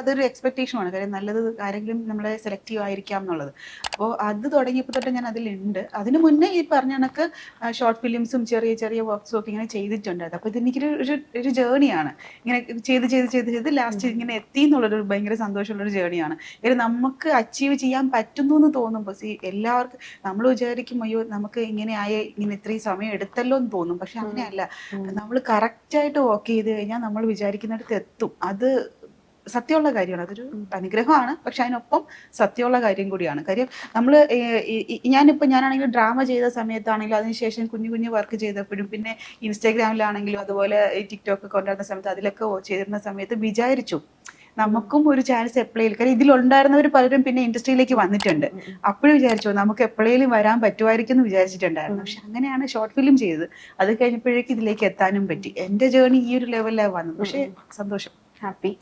അതൊരു എക്സ്പെക്ടേഷനാണ്. കാര്യം നല്ലത് ആരെങ്കിലും നമ്മളെ സെലക്റ്റീവ് ആയിരിക്കാം എന്നുള്ളത്. അപ്പോൾ അത് തുടങ്ങിയപ്പോൾ തൊട്ട് ഞാൻ അതിലുണ്ട്. അതിന് മുന്നേ ഈ പറഞ്ഞ കണക്ക് ഷോർട്ട് ഫിലിംസും ചെറിയ ചെറിയ വർക്ക്സും ഒക്കെ ഇങ്ങനെ ചെയ്തിട്ടുണ്ടായിരുന്നു. അപ്പോൾ ഇതെനിക്കൊരു ഒരു ജേണിയാണ്. ഇങ്ങനെ ചെയ്ത് ലാസ്റ്റ് ഇങ്ങനെ എത്തി എന്നുള്ളൊരു ഭയങ്കര സന്തോഷമുള്ളൊരു ജേണിയാണ്. കാര്യം നമുക്ക് അച്ചീവ് ചെയ്യാൻ പറ്റുന്നു എന്ന് തോന്നുമ്പോൾ എല്ലാവർക്കും നമ്മൾ വിചാരിക്കും അയ്യോ നമുക്ക് ഇങ്ങനെ ഇങ്ങനെ ഇത്രയും സമയം എടുത്തല്ലോ എന്ന് തോന്നും. പക്ഷെ അങ്ങനെയല്ല. നമ്മൾ കറക്റ്റായിട്ട് വർക്ക് ചെയ്ത് കഴിഞ്ഞാൽ നമ്മൾ വിചാരിക്കുന്നിടത്ത് എത്തും. അത് സത്യമുള്ള കാര്യമാണ്. അതൊരു അനുഗ്രഹമാണ്. പക്ഷെ അതിനൊപ്പം സത്യമുള്ള കാര്യം കൂടിയാണ്. കാര്യം നമ്മൾ ഞാനാണെങ്കിൽ ഡ്രാമ ചെയ്ത സമയത്താണെങ്കിലും അതിനുശേഷം കുഞ്ഞു വർക്ക് ചെയ്തപ്പോഴും പിന്നെ ഇൻസ്റ്റാഗ്രാമിലാണെങ്കിലും അതുപോലെ ടിക്ടോക്ക് കൊണ്ടുവരുന്ന സമയത്ത് അതിലൊക്കെ ചെയ്തിരുന്ന സമയത്ത് വിചാരിച്ചു നമുക്കും ഒരു ചാൻസ് എപ്പോഴേലും. കാര്യം ഇതിലുണ്ടായിരുന്നവർ പലരും പിന്നെ ഇൻഡസ്ട്രിയിലേക്ക് വന്നിട്ടുണ്ട്. അപ്പോഴും വിചാരിച്ചു നമുക്ക് എപ്പോഴേലും വരാൻ പറ്റുമായിരിക്കും എന്ന് വിചാരിച്ചിട്ടുണ്ടായിരുന്നു. പക്ഷെ അങ്ങനെയാണ് ഷോർട്ട് ഫിലിം ചെയ്തത്. അത് കഴിഞ്ഞപ്പോഴേക്കും ഇതിലേക്ക് എത്താനും പറ്റി. എന്റെ ജേർണി ഈ ഒരു ലെവലിലാണ് വന്നത്. പക്ഷെ സന്തോഷം, ഹാപ്പി.